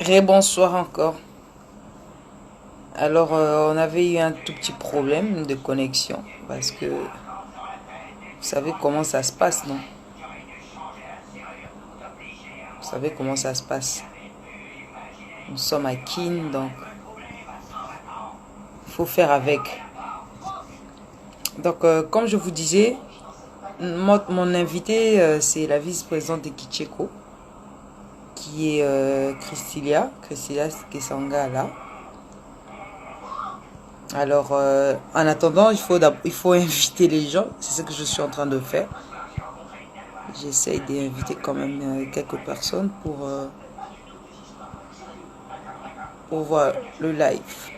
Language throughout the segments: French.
Bonsoir encore. Alors, on avait eu un tout petit problème de connexion parce que vous savez comment ça se passe, non? Vous savez comment ça se passe. Nous sommes à Kin, donc il faut faire avec. Donc, comme je vous disais, mon invité, c'est la vice-présidente de Kicheko, qui est Christilia Kesangala. Alors, en attendant, il faut inviter les gens. C'est ce que je suis en train de faire. J'essaye d'inviter quand même quelques personnes pour voir le live.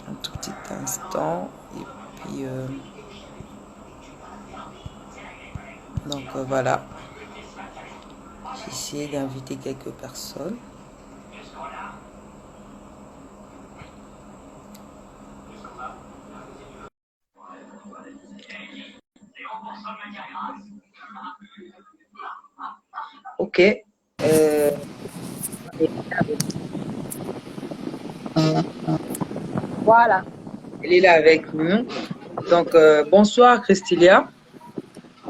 Un tout petit instant. Et puis, donc voilà. J'essaie d'inviter quelques personnes. Ok. Euh, Voilà. elle est là avec nous. Donc, bonsoir Christilia.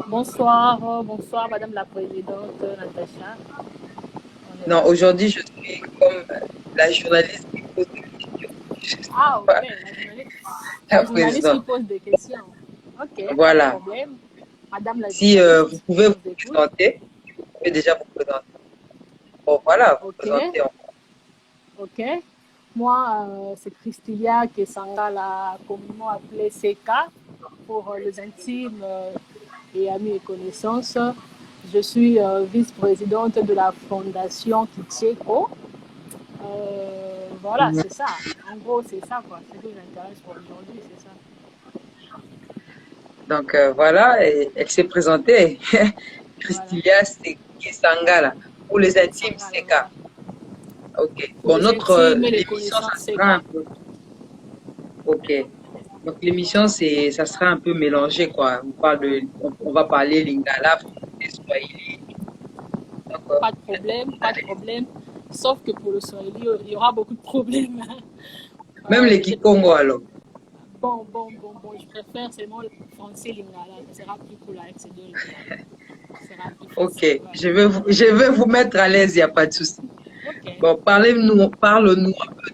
Bonsoir, bonsoir Madame la Présidente Natacha. On est Non, là. aujourd'hui, je suis comme la journaliste qui pose des questions. Je suis Ah, ok, pas la la journaliste qui présidente. pose des questions. Ok, pas de Voilà. problème. Madame la Si journaliste, vous pouvez on vous vous écoute. présenter, vous pouvez déjà vous présenter. Bon, voilà, vous Ok, présentez. ok. Moi, c'est Christilia Kesangala, communément appelée CK, pour les intimes et amis et connaissances. Je suis vice-présidente de la fondation Kitcheko. Voilà, c'est ça. En gros, c'est ça, quoi. C'est ce qui m'intéresse pour aujourd'hui, c'est ça. Donc voilà, et elle s'est présentée. Voilà. Christilia Sangala. Pour les Et intimes, Sangha, c'est K. voilà. Ok. Pour Bon, les notre intimes et les l'émission, ça connaissances, c'est sera un cas. peu. Ok. Donc l'émission, ça sera un peu mélangé, quoi. On va parler Lingala, français, Swahili. Donc, Pas de problème, pas de problème. Sauf que pour le Swahili, il y aura beaucoup de problèmes. même les Je Kikongo, alors. bon. Je préfère seulement le français lingala. Ça sera plus cool avec ces deux langues-là. Ça sera plus Ok. facile, voilà. Je vais vous mettre à l'aise, il n'y a pas de souci. Ok. Bon, parle-nous un peu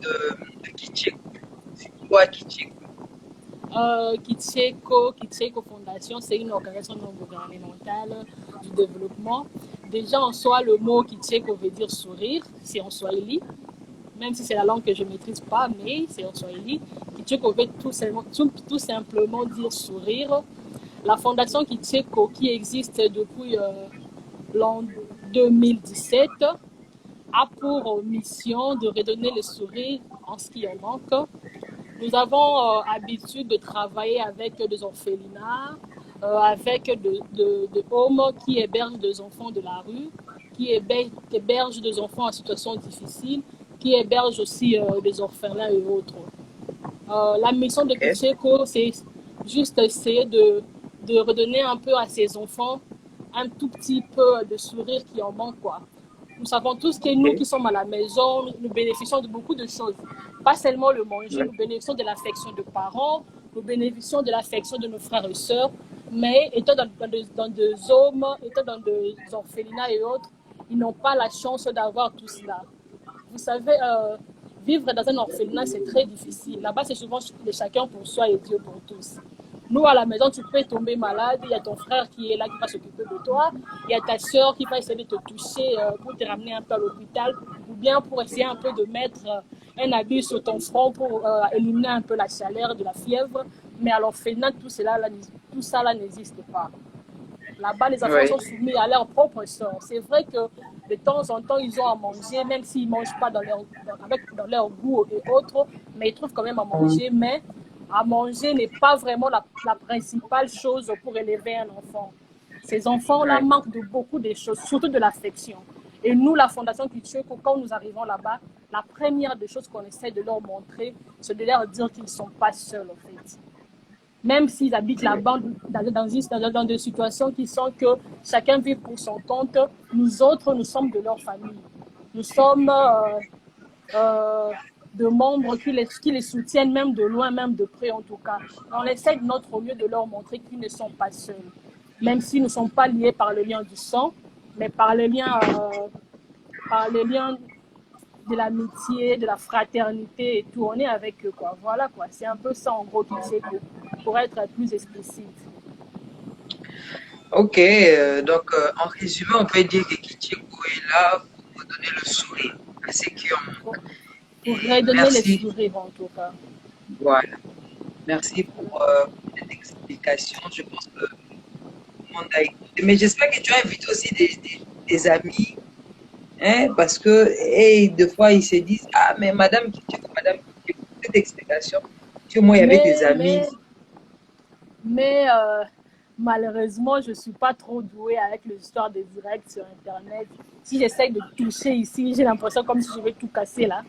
de Kitcheko. C'est quoi Kitcheko? Kitcheko Fondation, c'est une organisation non gouvernementale du développement. Déjà, en soi, le mot Kitcheko veut dire sourire, c'est en Swahili, même si c'est la langue que je ne maîtrise pas, mais c'est en Swahili. Kitcheko veut tout simplement dire sourire. La Fondation Kitcheko, qui existe depuis l'an 2017, a pour mission de redonner le sourire en ce qui en manque. Nous avons habitude de travailler avec des orphelinats, avec de hommes qui hébergent des enfants de la rue, qui hébergent des enfants en situation difficile, qui hébergent aussi des orphelins et autres. La mission de Ok. Kitcheko, c'est juste essayer de redonner un peu à ces enfants un tout petit peu de sourire qui en manque, quoi. Nous savons tous que nous qui sommes à la maison, nous bénéficions de beaucoup de choses. Pas seulement le manger, nous bénéficions de l'affection de parents, nous bénéficions de l'affection de nos frères et sœurs, mais étant dans des hommes, étant dans des orphelinats et autres, ils n'ont pas la chance d'avoir tout cela. Vous savez, vivre dans un orphelinat, c'est très difficile. Là-bas, c'est souvent de chacun pour soi et Dieu pour tous. Nous, à la maison, tu peux tomber malade, il y a ton frère qui est là, qui va s'occuper de toi, il y a ta soeur qui va essayer de te toucher pour te ramener un peu à l'hôpital, ou bien pour essayer un peu de mettre un habit sur ton front pour éliminer un peu la chaleur de la fièvre. Mais à l'orphelinat, tout ça là n'existe pas. Là-bas, les enfants Oui. sont soumis à leur propre sort. C'est vrai que de temps en temps, ils ont à manger, même s'ils ne mangent pas dans leur goût et autres, mais ils trouvent quand même à manger. Mais à manger n'est pas vraiment la principale chose pour élever un enfant. Ces enfants-là Oui. manquent de beaucoup de choses, surtout de l'affection. Et nous, la Fondation Kitcheko, quand nous arrivons là-bas, la première des choses qu'on essaie de leur montrer, c'est de leur dire qu'ils ne sont pas seuls, en fait. même s'ils habitent là-bas dans des situations qui sont que chacun vit pour son compte, nous autres, nous sommes de leur famille. Nous sommes de membres qui les soutiennent, même de loin, même de près en tout cas. On essaie de notre mieux de leur montrer qu'ils ne sont pas seuls, même s'ils ne sont pas liés par le lien du sang, mais par le lien de l'amitié, de la fraternité et tout. On est avec eux, quoi. Voilà, quoi. C'est un peu ça, en gros, Kitcheko, pour être plus explicite. Ok, donc en résumé, on peut dire que Kitcheko est là pour donner le sourire à ceux qui en Pour, manquent. pour Et redonner les merci, sourires, en tout cas. voilà, merci pour cette explication. Je pense que tout le monde a écouté. Mais j'espère que tu as invité aussi des amis, hein, parce que et des fois, ils se disent, ah, mais Madame Kitcheko, cette explication, que moi, il y avait des Mais, amis. mais, mais malheureusement, je ne suis pas trop douée avec les histoires de direct sur Internet. Si j'essaye de toucher ici, j'ai l'impression comme si je vais tout casser là.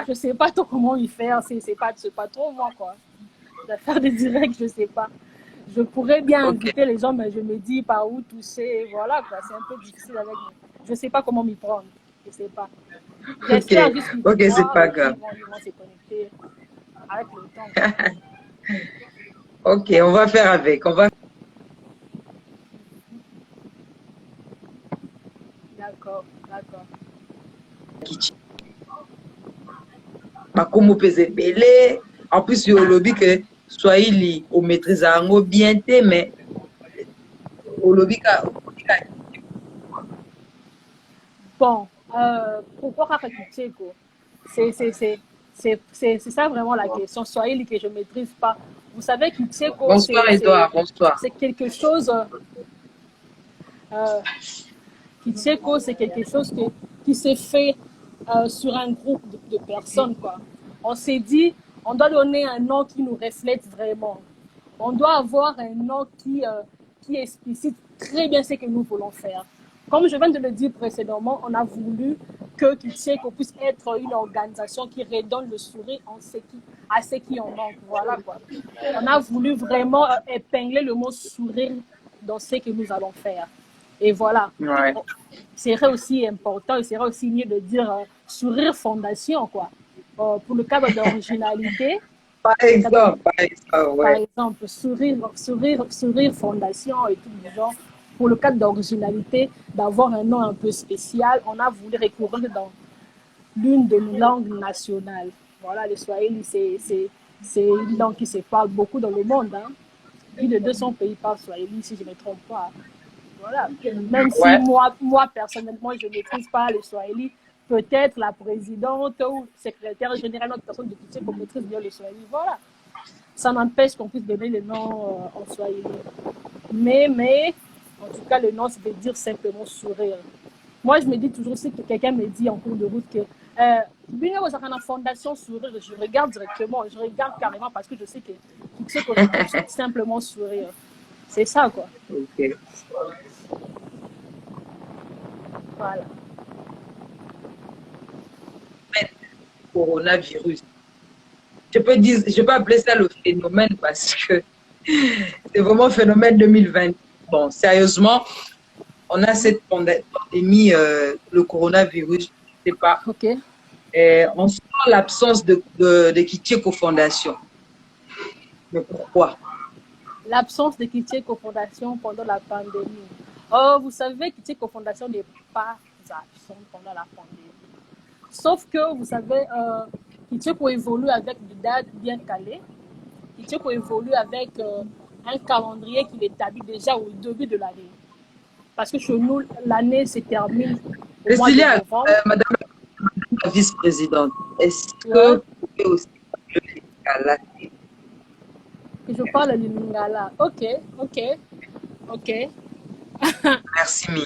Je ne sais pas trop comment y faire. C'est pas trop moi, quoi. De faire des directs, je ne sais pas. Je pourrais bien Ok, inviter les gens, mais je me dis par où toucher. Voilà, quoi. C'est un peu difficile avec moi. Je ne sais pas comment m'y prendre. Je ne sais pas. ok, J'espère juste qu'ils vont ok, c'est voir pas et puis grave. ils vont se connecter avec le temps, quoi. Ok, on va faire avec. On va D'accord, d'accord. Kitcheko. Makomo pese belé. En plus, yo lobby que Swahili, on maîtrise yango bien te, mais au lobby ka Bon, pourquoi Kaka Kitcheko? C'est ça vraiment la question. Swahili que je ne maîtrise pas. Vous savez, Kitcheko, bonsoir Edouard, bonsoir. c'est quelque chose. Euh, Kitcheko, c'est quelque chose qui s'est fait sur un groupe de personnes, quoi. On s'est dit, on doit donner un nom qui nous reflète vraiment. On doit avoir un nom qui explicite très bien ce que nous voulons faire. Comme je viens de le dire précédemment, on a voulu que Kitcheko puisse être une organisation qui redonne le sourire à ceux qui en manquent. Voilà, quoi. On a voulu vraiment épingler le mot sourire dans ce que nous allons faire. Et voilà. Ouais. Serait aussi important, il serait aussi mieux de dire sourire fondation, quoi. Pour le cadre d'originalité, Par exemple, par ouais. exemple, sourire fondation et tout le genre. Pour le cadre d'originalité, d'avoir un nom un peu spécial, on a voulu recourir dans l'une de nos langues nationales. Voilà, le Swahili, c'est une langue qui se parle beaucoup dans le monde. Hein. Plus de 200 pays parlent Swahili, si je ne me trompe pas. Voilà. Même si Ouais. moi personnellement, je ne maîtrise pas le Swahili, peut-être la présidente ou secrétaire générale, notre personne de Kitché, qu'on maîtrise bien le Swahili. Voilà. Ça n'empêche qu'on puisse donner le nom en Swahili. Mais, en tout cas, le nom, ça veut dire simplement sourire. Moi, je me dis toujours, si quelqu'un me dit en cours de route que la fondation sourire, je regarde directement, je regarde carrément parce que je sais que Kitché, ça veut dire simplement sourire. C'est ça, quoi. Ok. Voilà. Coronavirus. Je peux appeler ça le phénomène parce que c'est vraiment un phénomène 2020. Bon, sérieusement, on a cette pandémie, le coronavirus, je sais pas. Ok. On sent l'absence de Kitcheko Fondation. Mais pourquoi? L'absence de Kitcheko Fondation pendant la pandémie. Oh, vous savez, Kitcheko Fondation n'est pas absente pendant la pandémie. Sauf que, vous savez, Kitcheko évolue avec des dates bien calées. Kitcheko évolue avec un calendrier qu'il établit déjà au début de l'année. Parce que chez nous, l'année se termine au mois de Cécilia, novembre. Madame la vice-présidente, est-ce que Ouais. vous pouvez aussi parler le Lingala? Et je parle le Lingala. Ok, ok, ok. Merci, mille.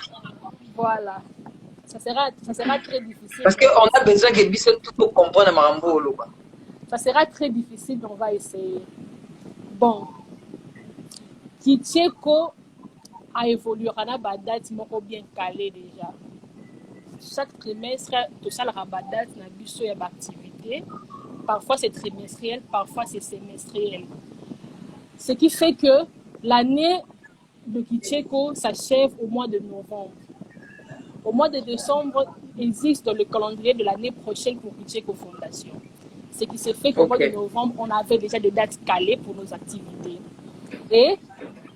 Voilà. Ça sera très difficile, Parce mais on va qu'on a essayer. besoin que Bissot tout comprendre Marambo Oloba. Ça sera très difficile, mais on va essayer. Bon, Kitcheko a évolué. On a une date bien calée déjà. Chaque trimestre, tout ça, la date, on a une activité. Parfois, c'est trimestriel, parfois, c'est semestriel. Ce qui fait que l'année de Kitcheko s'achève au mois de novembre. Au mois de décembre, existe le calendrier de l'année prochaine pour Kitcheko Fondation. Ce qui se fait qu'au mois de novembre, on avait déjà des dates calées pour nos activités. Et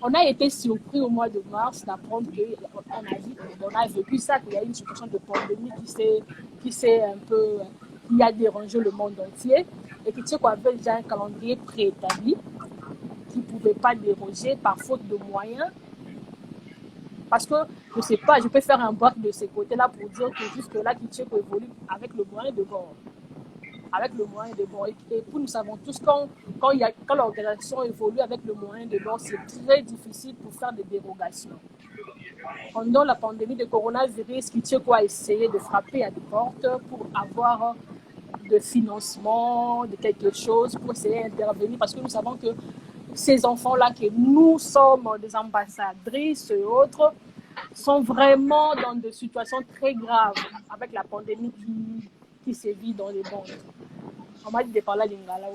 on a été surpris au mois de mars d'apprendre qu'on a vécu ça, qu'il y a une situation de pandémie qui a dérangé le monde entier. Et Kitcheko avait déjà un calendrier préétabli qui ne pouvait pas déroger par faute de moyens. Parce que, je ne sais pas, je peux faire un break de ces côtés-là pour dire que jusque-là, Kitcheko évolue avec le moyen de bord. Avec le moyen de bord. Et puis, nous savons tous quand l'organisation évolue avec le moyen de bord, c'est très difficile pour faire des dérogations. Pendant la pandémie de coronavirus, Kitcheko a essayé de frapper à des portes pour avoir de financement, de quelque chose, pour essayer d'intervenir. Parce que nous savons que ces enfants-là, que nous sommes des ambassadrices et autres, sont vraiment dans des situations très graves avec la pandémie qui sévit dans les bandes. On m'a dit de parler d'Ingala.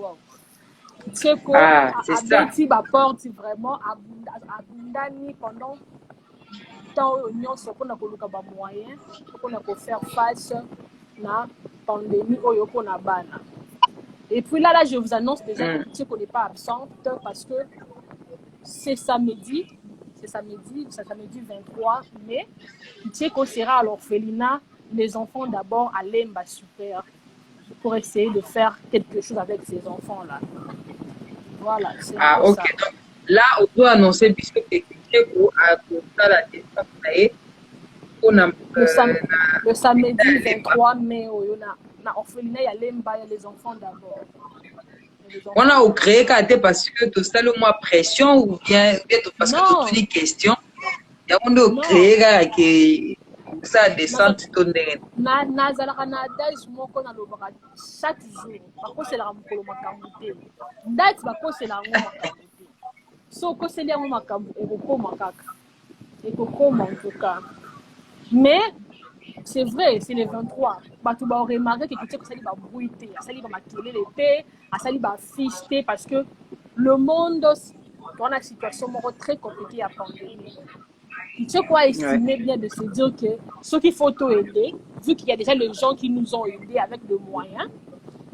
Kitcheko a bâti ma porte vraiment à Bundani pendant tant union sur qu'on a des moyens pour faire face à la pandémie au Yoko Nabana. Et puis là, je vous annonce déjà que Kitcheko n'est pas absente parce que c'est samedi 23 mai. Kitcheko sera à l'orphelinat, les enfants d'abord à Lemba Super, pour essayer de faire quelque chose avec ces enfants-là. Voilà, c'est ok. ça. Donc, là, on peut annoncer, puisque Kitcheko a posé la destinée le samedi 23 mai, na orphelinat, il y a Lemba, il y a les enfants d'abord. On a créé parce que tout ça, le moins pression ou bien parce que toutes les questions, il y a on a créé que ça descend tout le monde. Nazalaka na adage moko na lobaka chaque jour. Bako c'est la mukolo makambo te. Date bako c'est la makambo te. So ko c'est la makambo ekokoma kaka. Ekokoma en tout cas. Mais c'est vrai, c'est le 23. Tu vas remarquer que Kitcheko sali ba bruité, sali ba makelele te, sali ba fiche te parce que le monde dans une situation très compliquée à pandémie. Kitcheko a estimé bien de se dire que ceux qu'il faut aider, vu qu'il y a déjà les gens qui nous ont aidés avec le moyen,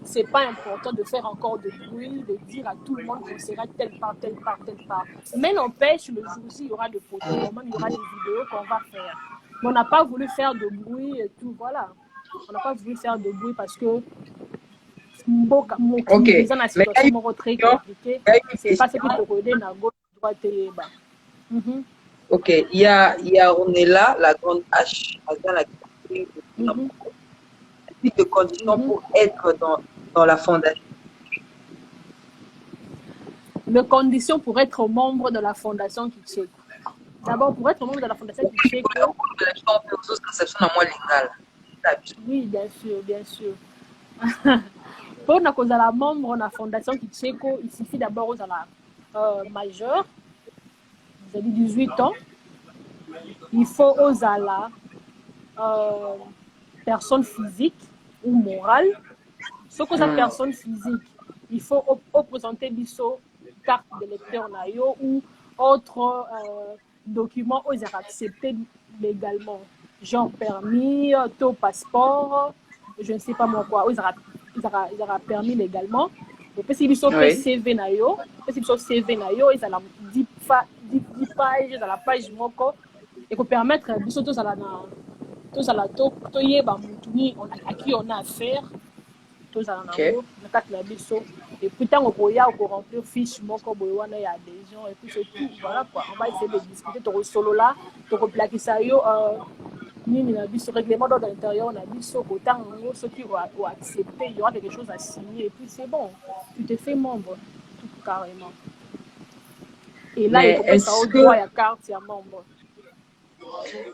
c'est pas important de faire encore de bruit, de dire à tout le monde qu'on sera telle part. Mais n'empêche, le jour-ci, il y aura des photos, il y aura des vidéos qu'on va faire. Mais on n'a pas voulu faire de bruit et tout, voilà. On n'a pas voulu faire de bruit parce que Ok. dans la situation très compliquée, c'est pas ce qui te redonne à gauche, droite et bas. Ok, il y a Ronella, la grande H, dans la de conditions pour être dans la fondation. Les conditions pour être membre de la fondation Kitcheko. D'abord, pour être membre de la fondation Kitcheko. Oui, bien sûr. Pour être membre de la fondation Kitcheko, il suffit d'abord aux majeur. Vous avez 18 ans. Il faut aux personne physique ou morale. Ce que la personne physique, il faut présenter biso carte de lecteur nayo ou autre document aux acceptés légalement, genre permis, taux passeport, je ne sais pas moi quoi, ils aura permis légalement. Et puis si biso CV nayo, ils ont 10 pages dans la page moko et pour permettre biso tous à qui on a affaire. Et puis tant qu'on remplir fiche il y a des gens et puis c'est tout, voilà quoi. On va essayer de discuter ton solo là, ton plaquer ça yo ce règlement dans l'intérieur, on a dit autant ceux qui vont accepter, il y aura quelque chose à signer et puis c'est bon, tu te fais membre tout carrément. Et là il faut ça au droit à carte à membre.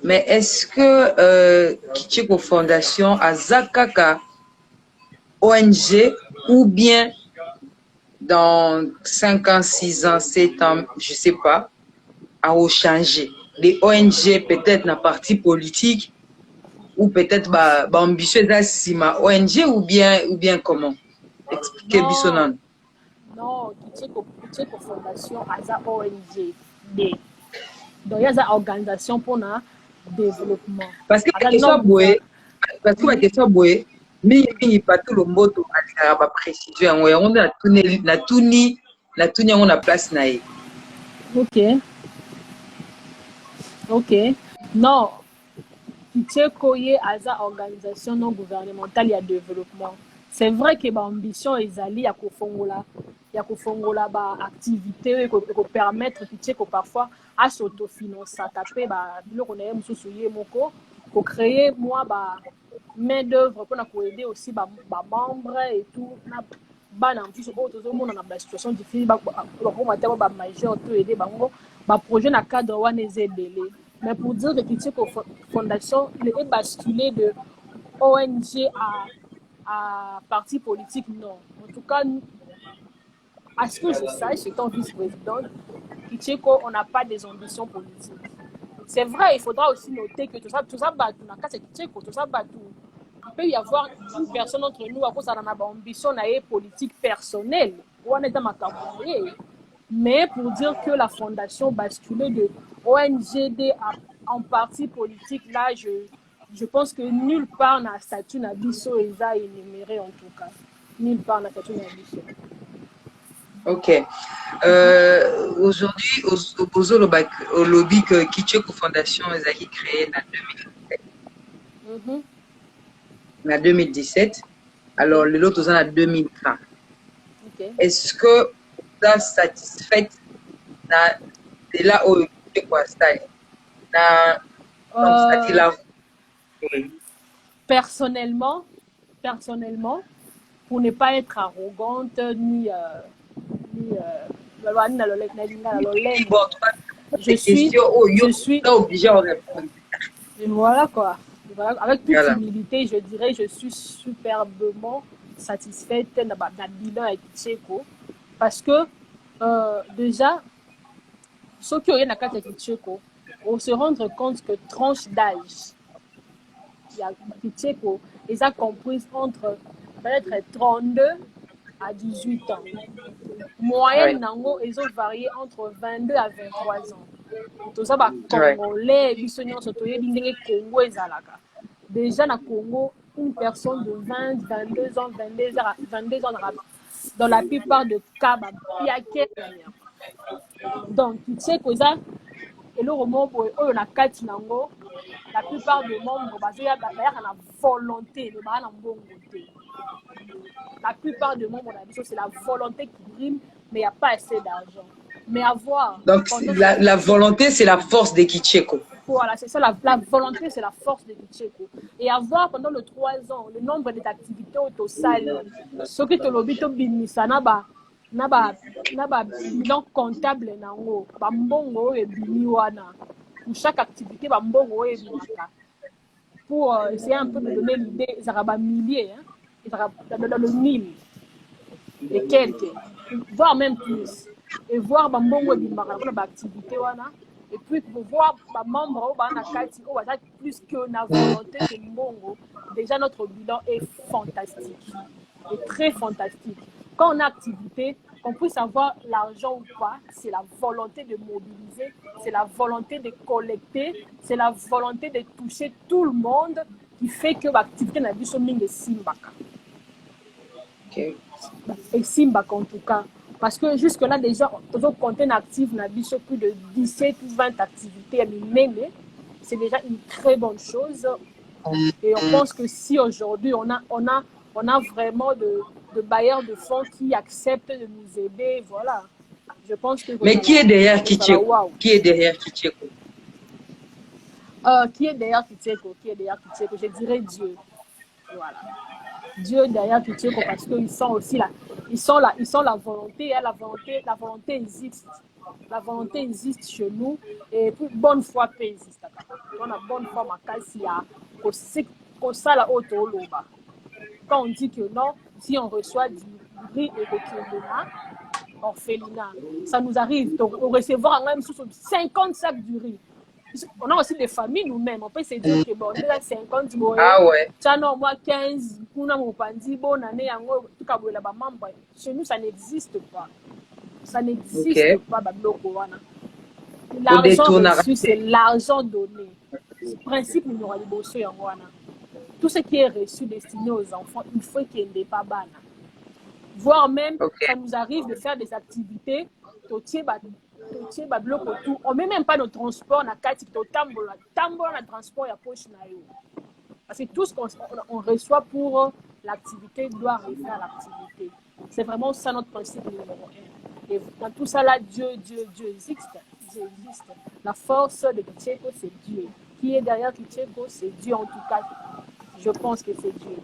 Mais est-ce que Kitcheko Fondation a Zakaka ONG ou bien dans 5 ans, 6 ans, 7 ans, je ne sais pas, à changer. Les ONG peut-être dans parti politique ou peut-être ambitieux d'Assima ONG ou bien comment? Expliquez-moi. non, Kitcheko Fondation, Aza ONG. Donc, il y a une organisation pour le développement. Parce que la question boye, parce que la question boye, mingi pas tout le monde a ba précision. On a la tuni on a place naé. Ok. Non, Kitcheko est une organisation non gouvernementale et de développement. C'est vrai que l'ambition est d'aller à Kofongola. Il y a Kofongola activité qui permettre Kitcheko parfois à s'autofinancer, taper pour créer moi main d'œuvre pour aider aussi membres et tout. Bana en plus tout le monde dans la situation difficile ba majeur tout aider bango ba projet na cadre wana ezebele. Mais pour dire que Kitcheko Fondation est basculé de ONG à parti politique, non. En tout cas, à ce que je sache, étant vice-présidente, Kitcheko, on n'a pas des ambitions politiques. C'est vrai, il faudra aussi noter que tout ça bat tout. Tout ça bat tout. Il peut y avoir une personne entre nous à cause de notre ambition politique personnelle. Mais pour dire que la fondation basculée de ONGD en parti politique, là, je pense que nulle part dans le statut d'Abisso est énuméré en tout cas. Nulle part dans le statut d'Abisso. Ok. Aujourd'hui, au lobby que Kitcheko Fondation a créé en 2017. Alors, l'autre en 2020. Okay. Est-ce que vous êtes satisfait de là où Kitcheko a stallé? Personnellement, pour ne pas être arrogante ni je suis obligée à répondre. Voilà quoi. Voilà, avec toute humilité, je dirais je suis superbement satisfaite d'un bilan avec Kitcheko parce que déjà ceux qui ont une carte avec Kitcheko, on se rendre compte que tranche d'âge, il y a Kitcheko, ils ont compris entre peut-être 32 à 18 ans. Moyenne, ils ont varié entre 22 à 23 ans. Tout ça, Congolais, Congo, déjà, dans Congo, une personne de 20, 22 ans, 22 ans, dans la plupart des cas, il y a quelqu'un. Donc, tu sais que ça, et le moment pour eux, la plupart des membres, il y a la volonté, la plupart des membres, c'est la volonté qui prime, mais il n'y a pas assez d'argent. Mais avoir. Donc, la volonté, c'est la force de Kitcheko. Voilà, c'est ça, la volonté, c'est la force de Kitcheko. Et avoir pendant les 3 ans, le nombre d'activités au salle, ce que tu as l'objet de ça n'a pas bilan comptable, bambongo et biliwana. Pour chaque activité, bambongo et bilaka. Pour essayer un peu de donner l'idée, ça va milliers, dans le 1000 et quelques, voire même plus. Et voir bambongo et bilaka, l'activité, et puis pour voir les membres plus que la volonté de Mbongo, déjà notre bilan est fantastique, est très fantastique. Quand on a activité, qu'on puisse avoir l'argent ou pas, c'est la volonté de mobiliser, c'est la volonté de collecter, c'est la volonté de toucher tout le monde qui fait que l'activité n'a pas de Simbaka. Okay. Et Simbaka en tout cas. Parce que jusque-là, déjà, on a compté actif, on a plus de 17 ou 20 activités, c'est déjà une très bonne chose. Et on pense que si aujourd'hui, on a vraiment de bailleurs de fonds qui acceptent de nous aider, voilà. Je pense que... Mais qui est derrière Kitcheko? Qui est derrière Kitcheko? Qui est derrière Kitcheko? Je dirais Dieu. Voilà. Dieu derrière Kitcheko parce qu'ils sont aussi là. Ils sont la volonté, hein, la volonté existe. La volonté existe chez nous et puis bonne foi peut exister. On a bonne foi ma case il y a ça la haute au loba. Quand on dit que non, si on reçoit du riz et de orphelinat, ça nous arrive. Donc, on recevoir même 50 sacs du riz. On a aussi des familles nous-mêmes. On peut se dire que bon, déjà 50, bon, Ah ouais. non, moi 15, kuna mopandi, bonne année, yango, tout cas, la membre. Chez nous, ça n'existe pas. Ça n'existe Ok. pas, Babloko wana. Au L'argent détour, reçu, c'est l'argent donné. Le principe numéro de bosso yango wana. Tout ce qui est reçu destiné aux enfants, il faut qu'il n'y ait pas bana. Voire même, ok. ça nous arrive de faire des activités, on ne met même pas de transport, tambour, transport, il y a poche na yo. Parce que tout ce qu'on reçoit pour l'activité doit refaire l'activité. C'est vraiment ça notre principe numéro 1. Et dans tout ça là, Dieu existe. Dieu existe. La force de Kitcheko, c'est Dieu. Qui est derrière Kitcheko, c'est Dieu en tout cas. Je pense que c'est Dieu.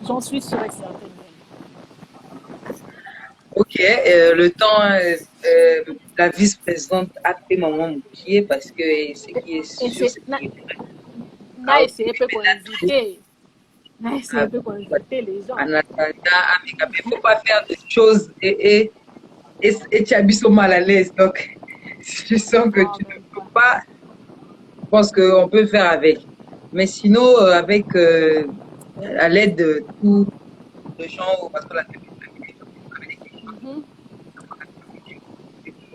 J'en suis sûre et certaine. Ok, le temps, la vice-présidente a pris maman Moukié parce que ce qui est sûr, c'est qu'il est vrai. Na essayé de convaincre. Na essayé de convaincre les gens. En attendant, il ne faut pas faire des choses et tu habites mal à l'aise. Donc, si tu sens que tu ne peux pas, je pense qu'on peut faire avec. Mais sinon, avec à l'aide de tous les gens, parce que la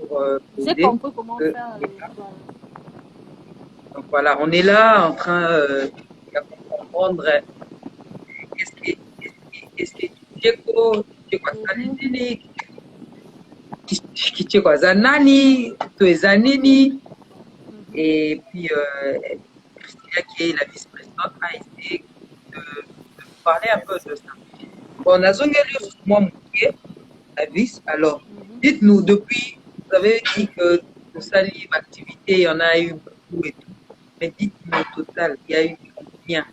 pour J'ai aider. compris comment faire. Donc voilà, on est là en train de comprendre qu'est-ce que Kicheko nini, Kicheko aza nani, toeza nini. Et puis Christina, qui est la vice-présidente, a essayé de parler un peu de ça. Bon, Nazongeli, moi, Mouké, la vice. Alors, dites-nous, depuis, vous avez dit que pour ça, l'activité, il y en a eu beaucoup et tout. Mais dites-nous au total, il y a eu combien?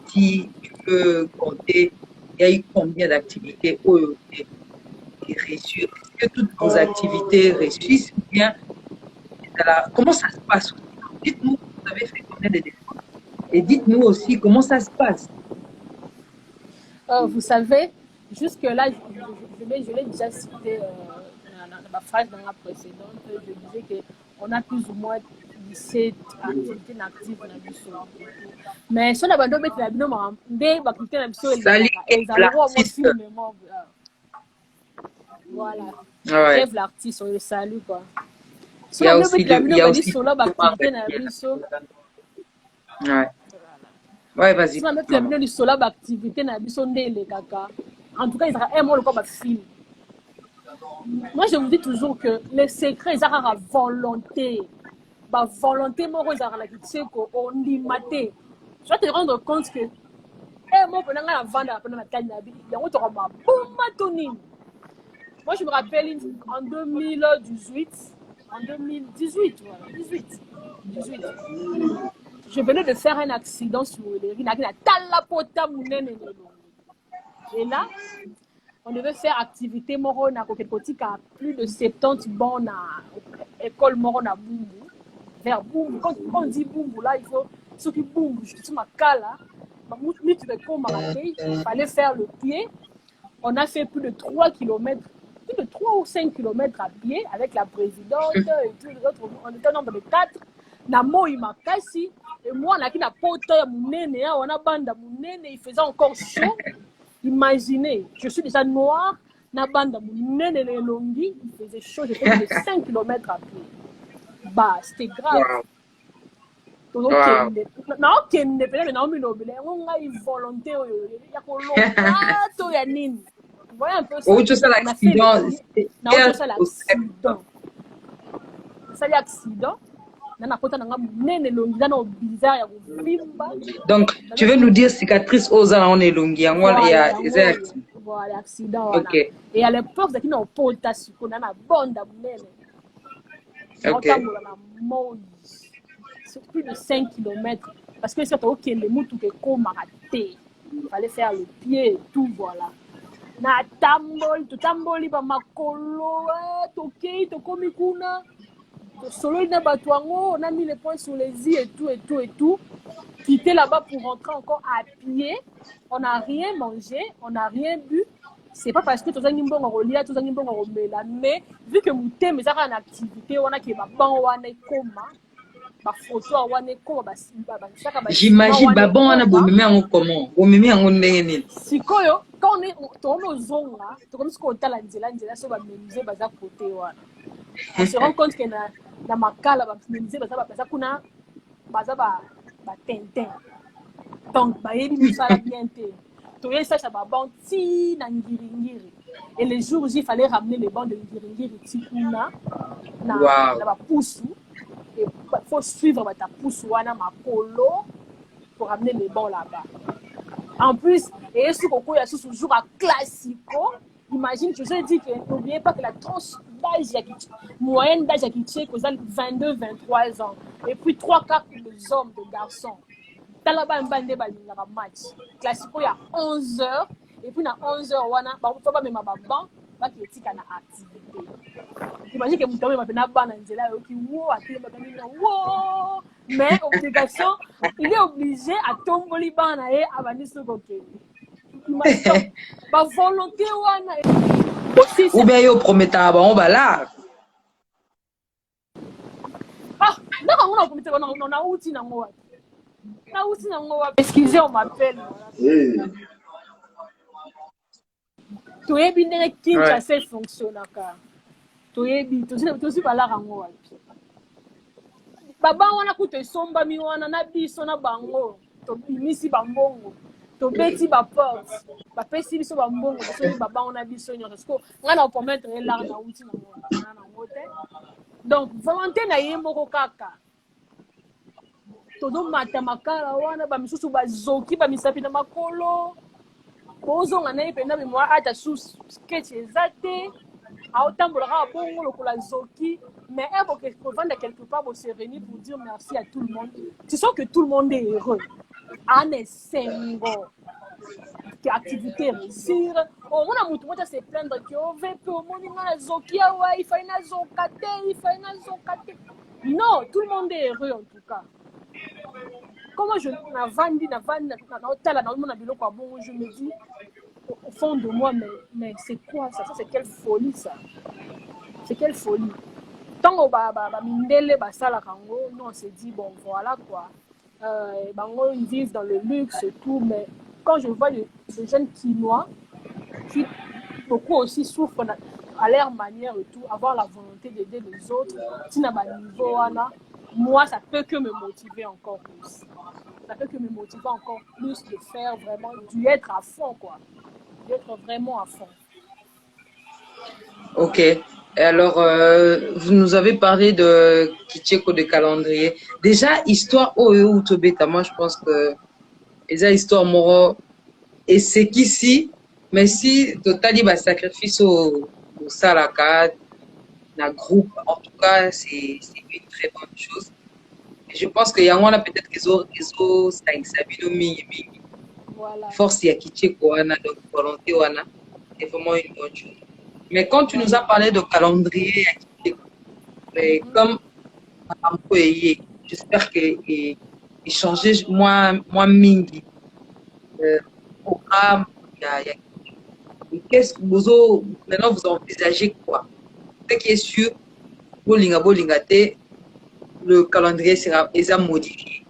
Si tu peux compter, il y a eu combien d'activités qui réussissent? Est-ce que toutes vos activités réussissent ou bien comment ça se passe? Dites-nous, vous avez fait combien de défenses? Et dites-nous aussi comment ça se passe. Vous savez, jusque-là, je l'ai déjà cité dans ma phrase dans la précédente, je disais qu'on a plus ou moins 17 activités actives dans la mission. Mais si on a besoin de mettre la mission, l'activité dans la mission, l'artiste. Voilà. Ouais. L'artiste, on le salue, quoi. Il y a aussi ouais. Ouais, vas-y. Si on met la du solar activité na biso ndele kaka. En tout cas, il sera un mot le comme film. Moi, je vous dis toujours que les secrets, ils ont la volonté. La volonté, moi, ils ont la kiteko, on dit maté. Tu vas te rendre compte que moi, pendant la vente, pendant la cannabis, il y a un autre moi, je me rappelle en 2018, en 2018, voilà, 18. Je venais de faire un accident sur les riz. Et là, on devait faire activité morona à plus de 70 bornes à école morona Bumbu. Vers Bumbu. Quand on dit Bumbu, là, il faut. Ceux qui Bumbu, je suis ma cala. Il fallait faire le pied. On a fait plus de 3 km, plus de 3 ou 5 km à pied avec la présidente et tous les autres. On était au nombre de 4. Namo Imakasi. Et moi, on a qui n'a pas autant mounene, on a bande mounene, il faisait encore chaud. Imaginez, je suis déjà noire, na bande mounene les longues, il faisait chaud, j'ai fait plus de 5 km à pied. Bah, c'était grave. Non, ok, ne peut pas me nommer, on a une volonté, il y a un yanine. Vous voyez un peu ça? Oui, tout ça, l'accident. Non, ça, l'accident. Ça, l'accident. Donc, tu veux nous dire cicatrice aux on est longue, voilà, accident. Okay. Et à l'époque, il y a une potasse, on a une bonne sur plus de 5 km. Parce que c'est ok, les moutons qui sont ratés. Il fallait faire le pied et tout, voilà. Na tambol, tu tamboli ba makolo, toke, tokomi kuna. Solo on a mis les points sur les i et tout. Quitter là-bas pour rentrer encore à pied. On n'a rien mangé, on n'a rien bu. C'est pas parce que tout ça n'est pas relié, tout ça n'est pas relié. Mais vu que mon thème est en activité, on a qui va ban ou on est coma. photo à wane ko j'imagine babon wana bomeme yango comment bomeme yango ndenge nini sikoyo quand on est tomo zonga to comme ce qu'on tala nzela so ba menuiser baza côté wana on se rend compte que na makala ba menuiser baza kuna baza ba tintin donc ba yebi misala bien te to yesa sa ba banti na ngiringiri et les jours il fallait ramener les bancs de ngiringiri tikuna na ba pousu. Il faut suivre ta pousse wana makolo pour ramener les bons là-bas. En plus, et ce qu'on a toujours à classico, imagine, je te dis que n'oubliez pas que la tranche d'âge moyenne d'âge à Kitché, c'est 22-23 ans. Et puis 3 quarts pour les hommes, les garçons. T'as là-bas un bandé balinga match. Classico, il y a 11 heures. Et puis, dans 11 heures, on a pas même un banc, qui est en activité. Imagine que Moutomé m'a fait un ban en Zéla, mais obligation, il est obligé à tomber les ban à Vanisou Goké. Imagine, ma volonté ou bien yo prometteur on va là. Ah, non, on a prometteur, on a outil dans moi. Na outil dans moi. Excusez, on m'appelle. Tu es bien qui a cette fonction là. Toyebi tosi balaka ngo wapi baba wana kuto somba mi wana na biso na bango to bimisi bambongo to beti ba porte ba pesi biso bambongo to baba wana biso nyoko parce que ngana promettre la na uti na ngote donc volonté na yembo ko kaka to do mata makala wana ba misusu bazoki ba misapi na makolo bozo ngana ipenda bi moi ata sous sketch ezate autambolaka bongo lokola zoki mais pour vendre quelque part pour se réunir pour dire merci à tout le monde tu sens que tout le monde est heureux en essengo que activité réussir on a mutu moto se plaindre que on veut que au monde na zoki awa il faut na zokate non tout le monde est heureux en tout cas comment je na vandi na hôtel na mona biloko a bongo je me dis au fond de moi mais c'est quoi ça c'est quelle folie ça. C'est quelle folie. Tant que mindele basala kango, nous on s'est dit bon voilà quoi. Bango ils vivent dans le luxe et tout, mais quand je vois les jeunes Quinois qui beaucoup aussi souffrent à leur manière et tout, avoir la volonté d'aider les autres, niveau moi ça peut que me motiver encore plus. Ça peut que me motiver encore plus de faire vraiment du être à fond quoi. D'être vraiment à fond. Ok. Et alors, vous nous avez parlé de Kitcheko de calendrier. Déjà, histoire ou Tobeta, moi je pense que déjà histoire moro et c'est qu'ici, mais si total va sacrifice au Salaka, na groupe, en tout cas, c'est une très bonne chose. Et je pense qu'il y a peut-être qu'ils ont voilà. Force ya Kitcheko, donc volonté, c'est vraiment une bonne chose. Mais quand tu nous as parlé de calendrier, comme j'espère qu'il changeait moins mingi. Programme, qu'est-ce que vous maintenant vous envisagez quoi? Ce qui est sûr, le calendrier sera modifié.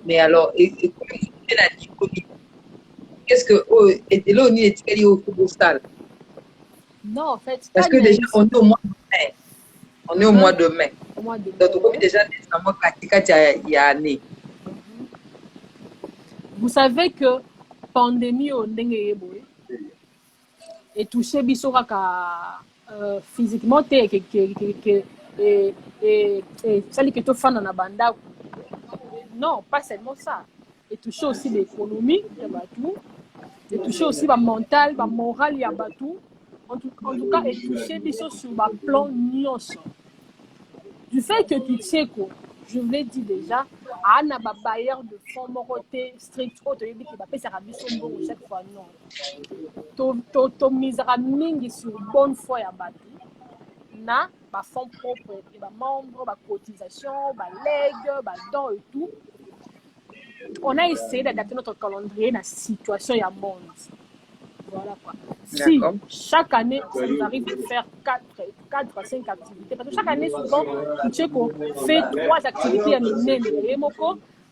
Mais alors, qu'est-ce que et là on est au football? Non, en fait, parce que déjà on est au mois de mai. On est au mois de mai. Donc déjà décembre il y a année. Vous savez que pandémie au ndenge et touché biso kaka physiquement et ça li que to fana na banda. Non, pas seulement ça. Et toucher aussi l'économie de Batou, et toucher aussi le mental, le moral de Batou. En tout cas, et toucher sur le plan nyonso. Du fait que tu sais que, je vous l'ai dit déjà, à un bailleur de fonds moroté strict, qui va payer sa rabisso chaque fois, non. Tu miseras mingi sur bonne foi à Batou. Na, ba fonds propres, ba membres, ba cotisation, ba legs, ba dons et tout. On a essayé d'adapter notre calendrier à la situation du monde. Voilà quoi. Si D'accord. chaque année, ça nous arrive de faire 4 à 5 activités, parce que chaque année, souvent, tu sais qu'on fait 3 activités à l'année.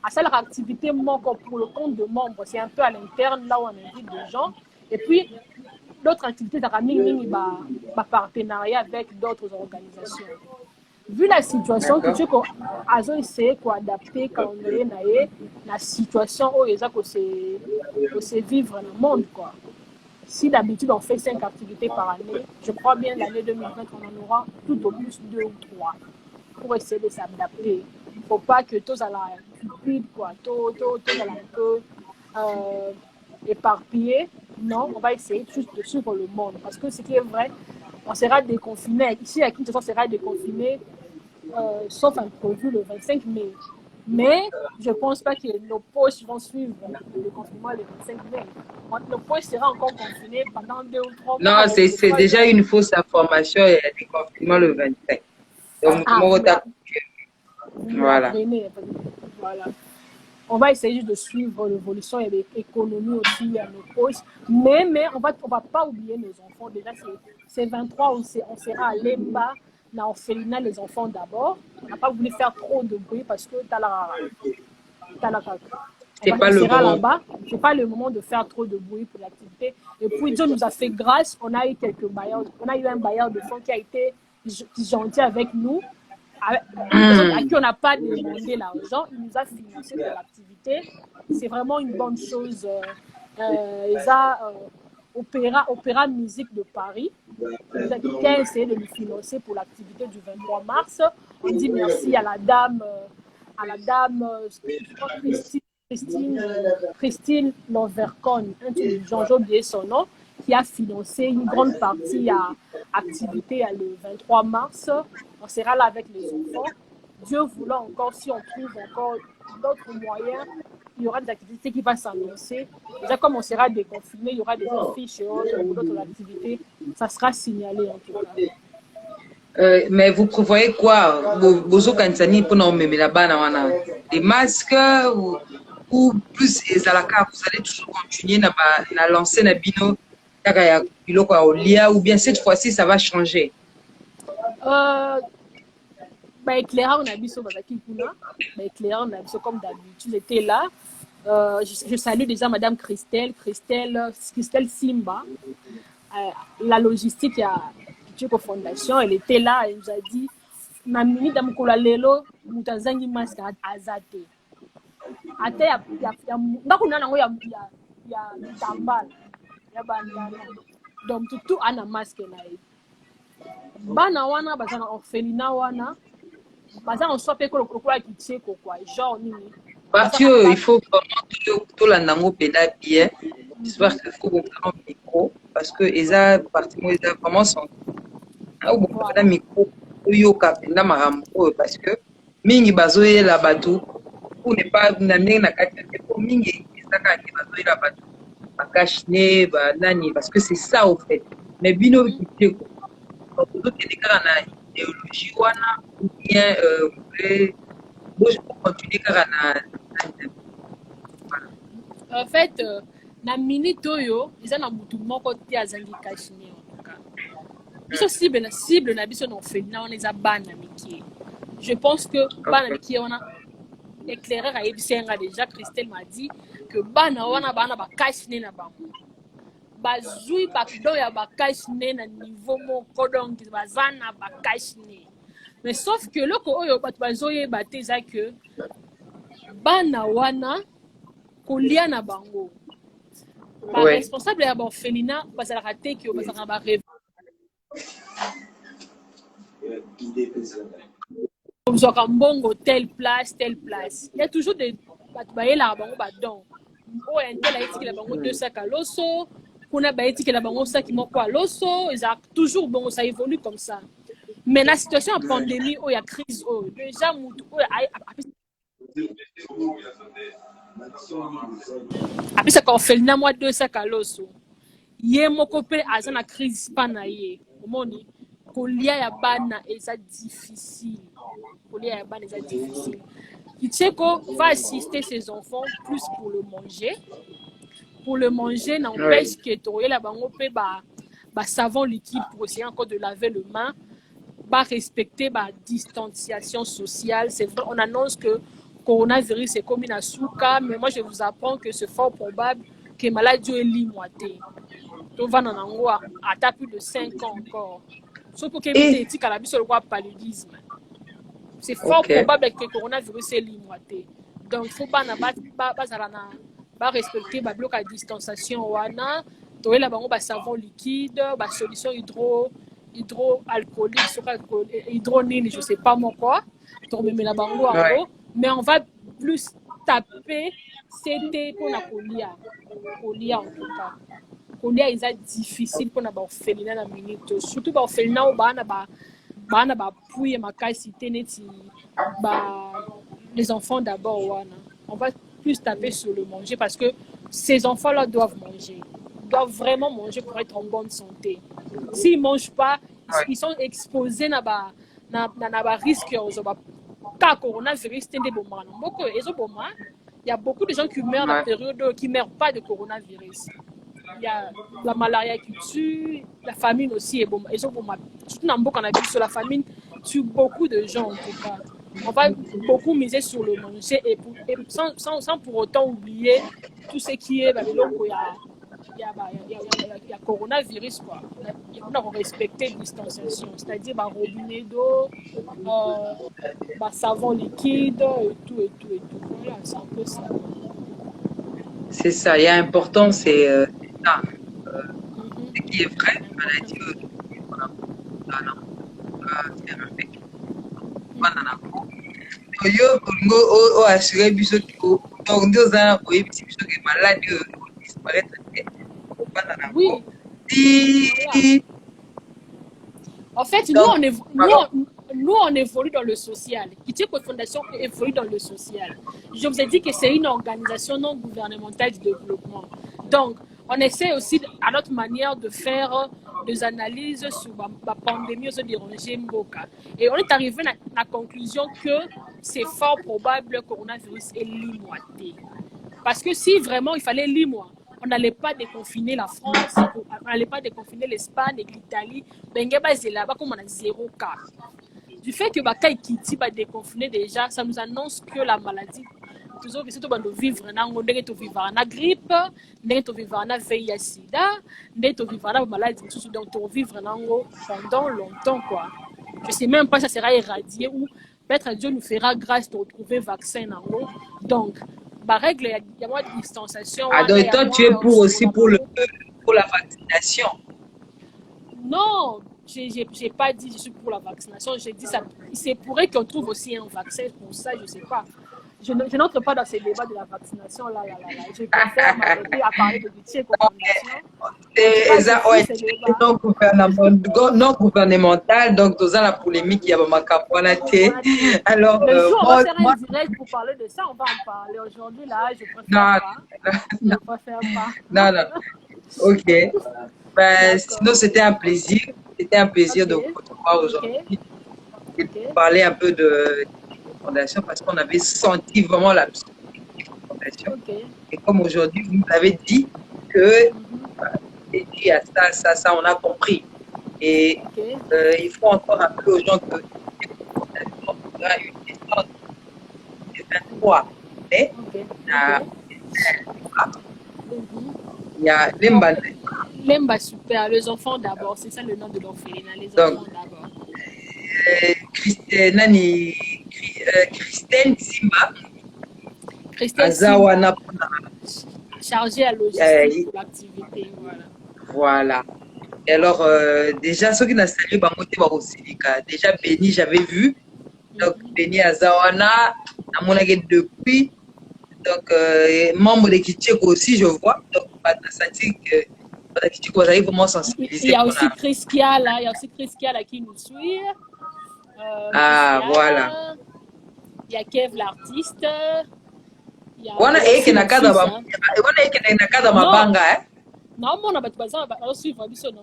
À ça, leur activité manque pour le compte de membres. C'est un peu à l'interne, là où on invite des gens. Et puis, d'autres activités, partenariat avec d'autres organisations. Vu la situation, tu D'accord. sais qu'on a essayé d'adapter quand on est la situation où ils ont vivre dans le monde quoi. Si d'habitude on fait 5 activités par année, je crois bien l'année 2020 on en aura tout au plus 2 ou 3 pour essayer de s'adapter. Il ne faut pas que tous à la cupide quoi, tous à la un peu éparpillé. Non, on va essayer juste de suivre le monde parce que ce qui est vrai, on sera déconfiné. Ici à Kinshasa on sera déconfiné sauf imprévu le 25 mai. Mais je ne pense pas que nos poches vont suivre le confinement le 25 mai. Nos poches sera encore confinés pendant 2 ou 3 mois. Non, c'est déjà une fausse information. Il y a des confinements le 25. Donc, Ah, vous me voilà. l'apprenez. Voilà. On va essayer juste de suivre l'évolution et l'économie aussi à nos poches. Mais on va pas oublier nos enfants. Déjà, c'est 23, on sera allé bas. On a orphelinat les enfants d'abord. On n'a pas voulu faire trop de bruit parce que C'est pas on le sera moment. là-bas. C'est pas le moment de faire trop de bruit pour l'activité. Et puis Dieu nous a fait grâce. On a eu quelques bailleurs. On a eu un bailleur de fonds qui a été gentil avec nous. Une personne à qui on n'a pas demandé l'argent, il nous a financé pour l'activité. C'est vraiment une bonne chose. Ils ont Opéra Musique de Paris qui a essayé de nous financer pour l'activité du 23 mars. On dit merci à la dame, je crois Christine Lanvercon, un truc du genre, j'ai oublié son nom, qui a financé une grande partie à activité le 23 mars. On sera là avec les enfants. Dieu voulant encore, si on trouve encore d'autres moyens, il y aura des activités qui vont s'annoncer. Déjà, comme on sera déconfiné, il y aura des affiches et autres pour d'autres activités. Ça sera signalé en tout cas. Mais vous prévoyez quoi? Bozo Kansani pour nous mettre là-bas, des masques ou plus les alaka, vous allez toujours continuer à lancer na bino, ou bien cette fois-ci ça va changer? Éclairant, on a vu ça éclairant, on a vu ça comme d'habitude, j'étais là. Je salue déjà Madame Christelle Simba, la logistique à Tchiko Fondation. Elle était là, elle nous a dit Mamini Damkola Lelo, Moutazangi Masque Azate. Ate ya tambal, ya bandana. Donc, tout ana masque là. Bana wana, bazana orphelinat wana. On soit fait quoi genre nini Parce que il faut vraiment tout l'andango pédale bien. J'espère qu'il faut beaucoup de micro parce que eza partie eza vraiment son beaucoup de micro yoka penda marambo parce que mingi bazoye la bateau pour ne pas namener na kati pour mingi ezaka ki bazoye la bateau bakashne ba nani parce que c'est ça au fait mais bino kiteko donc il y a une idéologie wana ou bien je peux continuer car en fait na minute oyo eza na mutu moko te azangi kashine en tout cas biso cible na biso na orphelinat wana eza bana mike je pense que bana mike wana éclaireur ayebisi yanga déjà Christelle m'a dit que bana wana bana bakashine na bango bazwi bakdo ya bakashine na niveau moko donc baza na bakashine mais sauf que loko oyo bato bazoyeba te eza que bana wana kolia na bango responsable ya baorphelinat bazalaka te ke bazalaka na bareve ozwaka mbongo telle place il y a toujours des bato bayelaka bango badon oyo intel ayetikela bango 2 sacs à loso kuna bayetikela bango saki moko ya loso ezalaka toujours bongo ça évolue comme ça mais na situation ya pandémie oyo ya crise oyo déjà mutu oyo apisaka orphelinat mwa 2 sacs à loso ye moko mpe aza na crise mpa na ye omoni kolia ya bana eza difficile Kitcheko va assister ses enfants plus pour le manger pour le manger, n'empêche que tu là savon liquide pour essayer encore de laver le main, respecter la distanciation sociale. C'est vrai, on annonce que coronavirus est comme une asuka, mais moi je vous apprends que c'est fort probable que maladie est limoitée. Donc va dans à plus de 5 ans encore. Sauf pour que tu cannabis sur le paludisme. C'est fort probable que le coronavirus est limoité. Donc, il ne faut pas respecter le bloc à distanciation. Il y a savon liquide, solution hydroalcoolique, hydronine, je ne sais pas moi quoi. Mais on va plus taper c'était pour la colia. Colia en tout cas. Colia est difficile pour la orphelinat la minute. Surtout pour orphelinat où les enfants d'abord. On va plus taper sur le manger parce que ces enfants-là doivent manger. Ils doivent vraiment manger pour être en bonne santé. S'ils ne mangent pas, ils sont exposés à un risque. Il y a beaucoup de gens qui meurent dans la période qui ne meurent pas de coronavirus. Il y a la malaria qui tue, la famine aussi est bon. Surtout dans beaucoup sur la famine tue beaucoup de gens en tout cas. On va beaucoup miser sur le manger et sans pour autant oublier tout ce qui est il y a coronavirus quoi. On a respecté la distanciation, c'est-à-dire robinet d'eau, savon liquide et tout. Voilà, c'est un peu ça. C'est ça, il y a important, c'est ça. Ce qui est vrai, maladie, on a assuré biso donc deux ans oui biso que maladie disparaître. Oui. En fait, nous on évolue dans le social. Kiteko Fondation évolue dans le social. Je vous ai dit que c'est une organisation non gouvernementale de développement. Donc, on essaie aussi à notre manière de faire des analyses sur la pandémie au déranger Mboka. Et on est arrivé à la conclusion que c'est fort probable que le coronavirus est limoité. Parce que si vraiment il fallait limoiter, on n'allait pas déconfiner la France, on n'allait pas déconfiner l'Espagne et l'Italie. C'est là-bas comme on a 0 cas. Du fait que Baka Kiti va déconfiner déjà, ça nous annonce que la maladie, toujours vivre na grippe, vivre na VIH/SIDA, vivre na maladie, donc vivre pendant longtemps quoi. Je sais même pas si ça sera éradié ou peut-être Dieu nous fera grâce de retrouver vaccin donc règle il y a moins de distanciation. Donc toi tu es pour aussi pour la vaccination. Non, j'ai pas dit je suis pour la vaccination, j'ai dit ça c'est pourrait qu'on trouve aussi un vaccin pour ça, je sais pas. Je n'entre pas dans ces débats de la vaccination là. Je préfère m'arrêter à parler de métier non gouvernemental, donc dans la polémique il y a ma caponaté. Alors on va faire un direct pour parler de ça, on va en parler aujourd'hui là, je préfère pas. Non. OK. Sinon c'était un plaisir de vous retrouver aujourd'hui et de parler un peu de fondation parce qu'on avait senti vraiment la fondation. Et comme aujourd'hui, vous nous avez dit que il y a ça, on a compris. Et il faut encore rappeler aux gens que il y a une naissance de 23 mai. Il y a Lemba super, les enfants d'abord, c'est ça le nom de l'orphelinat, les enfants d'abord. Christine Simba. Azawana chargée à logistique pour l'activité. Voilà. Et alors, déjà, ceux qui n'ont salué déjà Béni, j'avais vu. Donc, Béni Azawana, depuis. Donc, membre de Kitcheko aussi, je vois. Donc, on a senti que Kitcheko va vraiment sensibiliser. Il y a aussi Chris Kia là, qui nous suit. Voilà. Il y a Kev l'artiste. Il y a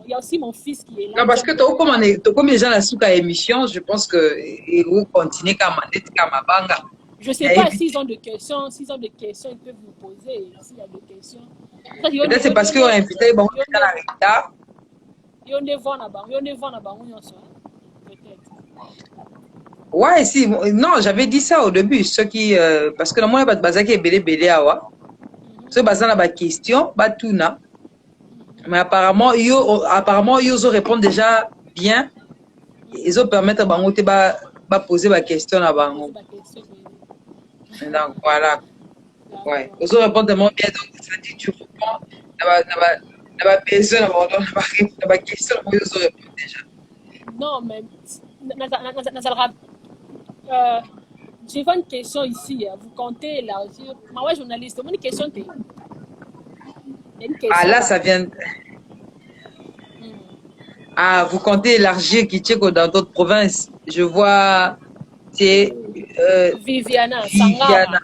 il y a aussi mon fils qui est là. Non, parce que comme les gens la souka émission, je pense que vous continuez comme Mabanga. Je ne sais pas s'ils ont des questions, ils peuvent vous poser, s'il y a des questions. Peut-être c'est parce qu'on a invité, bon, on est dans la retard. Peut-être. Ouais, si, non, j'avais dit ça au début, ceux qui, parce que moi, il y a des qui est belé, ceux qui ont des questions, tout na. Mais apparemment, ils ont répondent déjà bien. Ils ont permis à bango de poser des questions à bango. Donc, voilà. Ouais. Ils ont répondu tellement bien, donc ça dit tu réponds, n'a pas besoin d'avoir des questions, ils ont répondu déjà. Non, mais j'ai une question ici. Vous comptez élargir. Moi, ouais, journaliste, une question. Ah, là, ça vient. Ah, vous comptez élargir Kitcheko dans d'autres provinces. Je vois, c'est Viviana Viviana.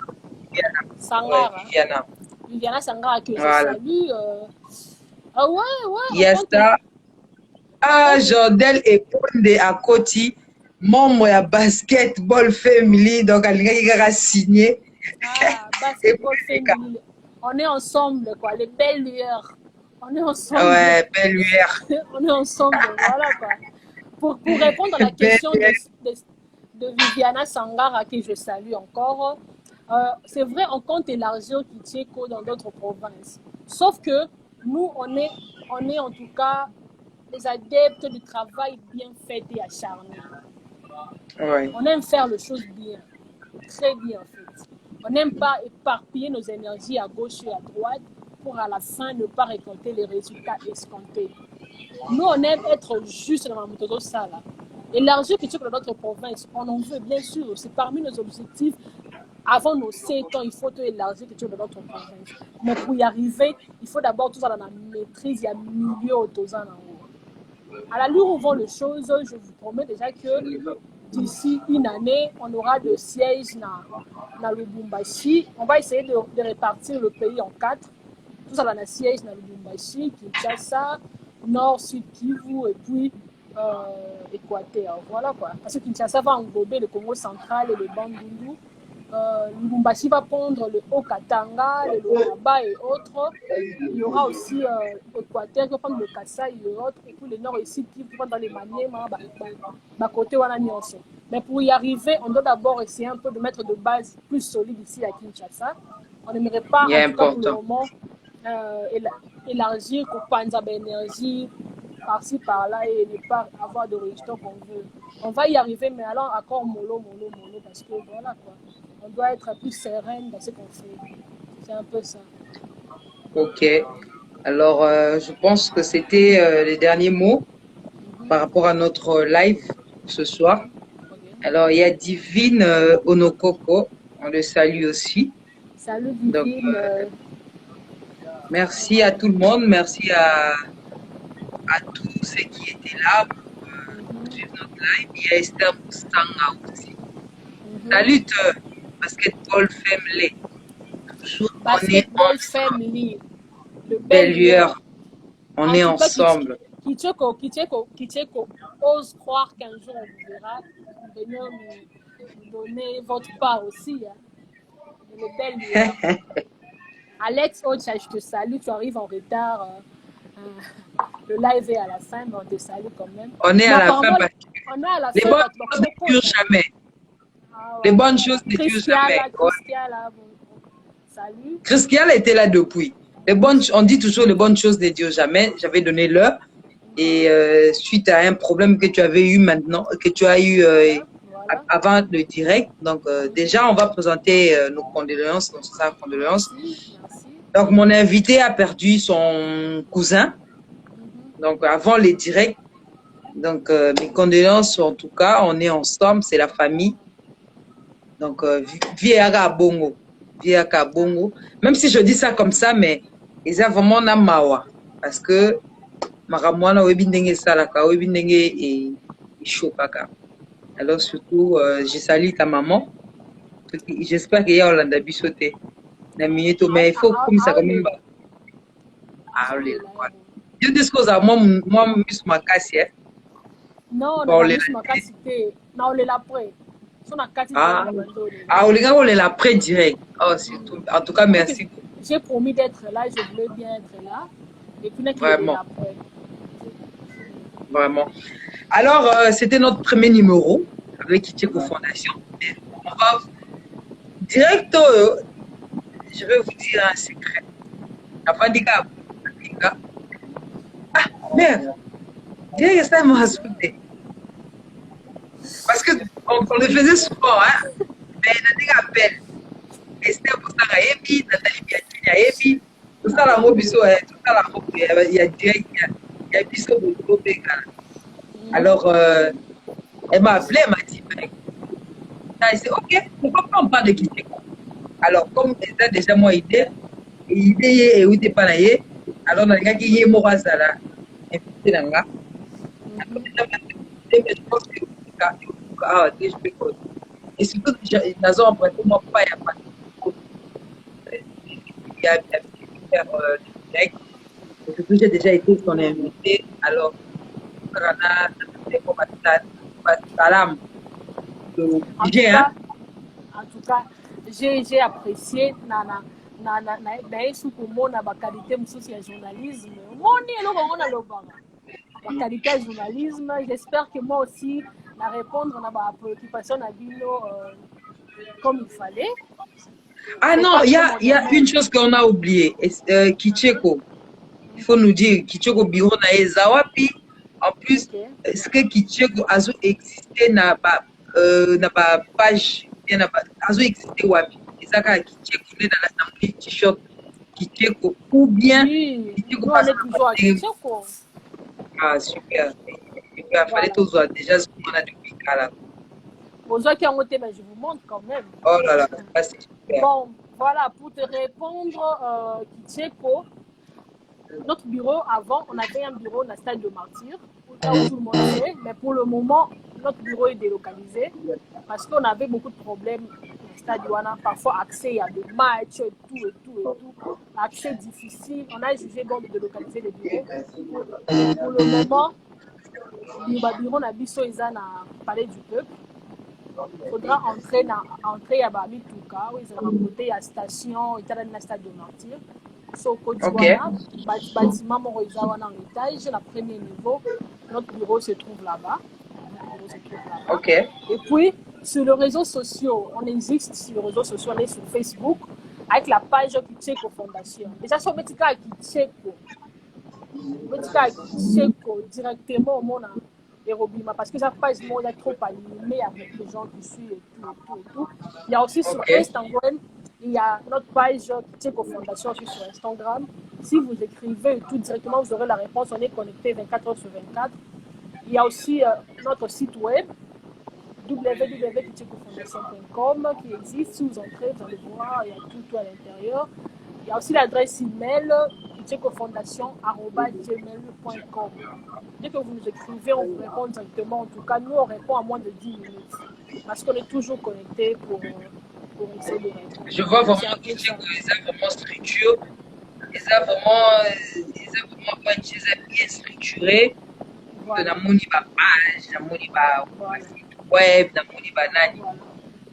Ouais, Sangara. Viviana. Viviana Sangara que je Voilà. salue. Ah ouais, Il y a ça. Ah, Jordel et Ponde à Koti, membre de Basketball Family, donc elle a signé. Ah, Basketball Family. On est ensemble, quoi. Les belles lueurs. On est ensemble. Ouais, belle lueur. On est ensemble, voilà, quoi. Pour répondre à la question de Viviana Sangara, à qui je salue encore, c'est vrai, on compte élargir Kitcheko dans d'autres provinces. Sauf que nous, on est en tout cas les adeptes du travail bien fait et acharné. Ouais. On aime faire les choses bien, très bien en fait. On n'aime pas éparpiller nos énergies à gauche et à droite pour à la fin ne pas récolter les résultats escomptés. Nous, on aime être juste dans la méthode ça là. Élargir Kitcheko dans notre province, on en veut bien sûr, c'est parmi nos objectifs. Avant nos 7 ans, il faut élargir Kitcheko dans notre province. Mais pour y arriver, il faut d'abord tout ça dans la maîtrise, il y a milieu autosan en haut. À la l'heure où vont les choses, je vous promets déjà que d'ici une année, on aura de sièges dans Lubumbashi. On va essayer de répartir le pays en 4. Tout ça dans le siège dans Lubumbashi, Kinshasa, Nord, Sud Kivu et puis Équateur. Voilà quoi. Parce que Kinshasa va englober le Congo central et le Bandundu. Lubumbashi va prendre le Haut-Katanga, le Lualaba et autres. Il y aura aussi Équateur qui va prendre le Kasaï et autres. Et puis le Nord ici qui va prendre dans les Maniema, côté Wananyonso. Mais pour y arriver, on doit d'abord essayer un peu de mettre de base plus solide ici à Kinshasa. On n'aimerait pas, en tout cas pour le moment, élargir pour Panzab énergie par-ci par-là et ne pas avoir de résultats qu'on veut. On va y arriver, mais alors encore mollo, parce que voilà quoi. On doit être plus sereine dans ce qu'on fait. C'est un peu ça. Ok. Alors, je pense que c'était les derniers mots par rapport à notre live ce soir. Alors, il y a Divine Onokoko. On le salue aussi. Salut Divine. Donc, merci à tout le monde. Merci à tous ceux qui étaient là pour suivre notre live. Il y a Esther Moussanga aussi. Salut, Basketball Family. Toujours, Basketball Family. Belle lueur. On est ensemble. Kitcheko ose croire qu'un jour on vous verra. Venez nous donner votre part aussi. Hein. Les belles lueurs. Alex Ocha, je te salue. Tu arrives en retard. Le live est à la fin, mais on te salue quand même. On est à la fin. On est à la les fin. bonnes choses ne durent jamais. Ah, ouais. Les bonnes choses ne durent jamais. Salut. Christiala était là depuis. On dit toujours les bonnes choses ne durent jamais. J'avais donné l'heure. Et suite à un problème que tu avais eu maintenant, que tu as eu voilà. Avant le direct, donc déjà on va présenter nos condoléances, nos sincères condoléances. Merci. Donc mon invité a perdu son cousin, donc avant le direct. Donc mes condoléances en tout cas, on est ensemble, c'est la famille. Donc Viaga Bongo, même si je dis ça comme ça, mais ils ont vraiment na mawa parce que makamwana webi ndenge salaka webi ndenge et chokaka. Alors surtout je salue ta maman. J'espère qu'il y a Olanda bisoté. Na minute mais il faut comme ça quand même. Ah là. Je dis que ça moi mis ma casse. Non, on a mis ma casse. Non, on est là après. So na kati Ah, na bando ah, on est là près direct. Oh, surtout. En tout cas, merci. J'ai promis d'être là, je voulais bien être là. Et puis, il est Vraiment, après. vraiment. Alors, c'était notre premier numéro avec Kitcheko Fondation. On va direct, je vais vous dire un secret. Avant de dire, ah, merde, direct, ça m'a sauté. Parce qu'on le faisait souvent, hein. Mais il y a des appels. Esther Boussara Ebi, Nathalie Biatini Ebi, tout ça, la Robiso, tout ça, la Robiso, il y a direct, il y a Bisso de Robeka. Alors, elle m'a appelé, elle m'a dit, elle dit, ok, pourquoi pas on parle de Kitcheko? Alors, comme elle a déjà moi idée, et idée et où t'es pas là, alors on a dit qu'il y a Morazala, invité dans là. Je pense que je peux quoi. Et surtout, nous avons emprunté, moi, pas, il n'y a pas de il y a faire direct. Surtout, j'ai déjà été son invité. Alors, salam. En tout cas, j'ai apprécié na qualité de journalisme. La qualité de journalisme. J'espère que moi aussi, na répondre à ma préoccupation comme il fallait. Ah non, il y a une chose qu'on a oubliée. Kitcheko. Il faut nous dire, Kitcheko Biro na Ezawapi. En plus, est-ce que Kitcheko a existé n'a pas page, n'a pas existé Wapi. Et ça quand Kitcheko est dans l'assemblée t-shirt Kitcheko ou bien Kitcheko passe toujours à Kitcheko. Ah super. Il fallait tous voir déjà ce qu'on a depuis là. Je vous montre quand même. Oh là là, c'est super. Bon, voilà, pour te répondre, Kitcheko, notre bureau, avant, on avait un bureau dans le stade de Martyr, où tout le monde sait, mais pour le moment, notre bureau est délocalisé parce qu'on avait beaucoup de problèmes dans le stade. On a parfois accès à des matchs et tout. Accès difficile. On a jugé bon de délocaliser le bureau. Pour le moment, le bureau na biso est dans le palais du peuple. Il faudra entrer à Bamituka, où ils ont côté la station, et dans le stade de Martyr. Okay. Bâtiment Moroizawana en étage, le premier niveau. Notre bureau se trouve là-bas. Okay. Et puis, sur les réseaux sociaux, on existe sur les réseaux sociaux, on est sur Facebook, avec la page Kitcheko Fondation. Déjà, sur Metika Kitcheko, directement au monde et Robima, parce que sa page est trop animée avec les gens qui suivent et tout. Il y a aussi sur Instagram. Il y a notre page Kitcheko Fondation sur Instagram. Si vous écrivez tout directement, vous aurez la réponse. On est connecté 24 heures sur 24. Il y a aussi notre site web www.kitchekofondation.com qui existe. Si vous entrez, vous allez voir, il y a tout à l'intérieur. Il y a aussi l'adresse email kitchekofondation@gmail.com. Dès que vous nous écrivez, on vous répond directement. En tout cas, nous, on répond à moins de 10 minutes. Parce qu'on est toujours connecté pour essayer de répondre. Je vois vraiment que les a vraiment structure. Les a vraiment bien structuré. Voilà. Dans mon page, dans mon web, dans mon nani.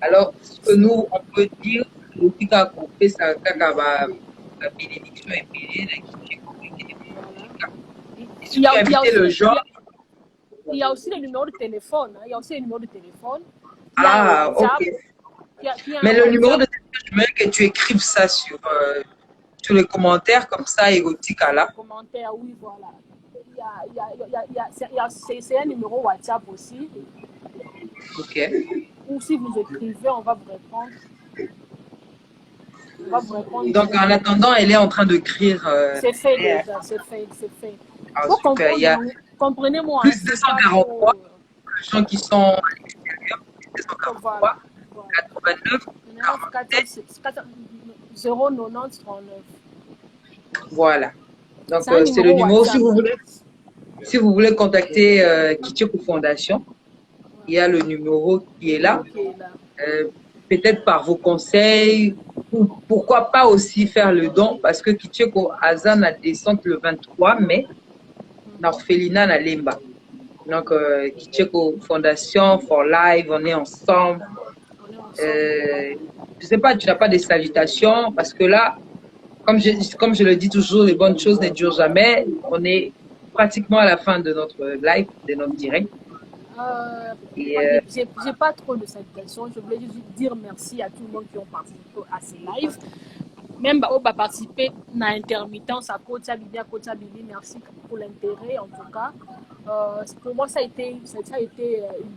Alors, ce que nous, on peut dire, le petit cas qu'on fait, ça, la bénédiction est payée, il y a le genre. Il y a aussi le numéro de téléphone. Il y a aussi le numéro de téléphone. Ah, ok. Mais le numéro de téléphone, je veux que tu écrives ça sur les commentaires, comme ça, érotique à là. Commentaires, oui, voilà. C'est un numéro WhatsApp aussi. Ok. Ou si vous écrivez, on va vous répondre. Donc, en attendant, elle est en train d'écrire. C'est fait déjà, c'est fait. Ah, super. Il y a comprenez-moi. Plus de 243 gens qui sont à l'extérieur. 243, 89, 47. 090 39. Voilà. Donc, c'est le numéro. Si vous voulez contacter Kitcheko Fondation, il y a le numéro qui est là. Peut-être par vos conseils, ou pourquoi pas aussi faire le don, parce que Kitcheko Azan a descente le 23 mai, dans l'orphelinat à Lemba. Donc, Kitcheko Fondation for Life, on est ensemble. Je sais pas, tu n'as pas de salutations parce que là, comme je le dis toujours, les bonnes choses ne durent jamais. On est pratiquement à la fin de notre live, de notre direct. Et Moi, j'ai pas trop de salutations. Je voulais juste dire merci à tout le monde qui ont participé à ces lives. Même on va participer à intermittence à Kota Bibi, merci pour l'intérêt en tout cas. Pour moi, ça a été une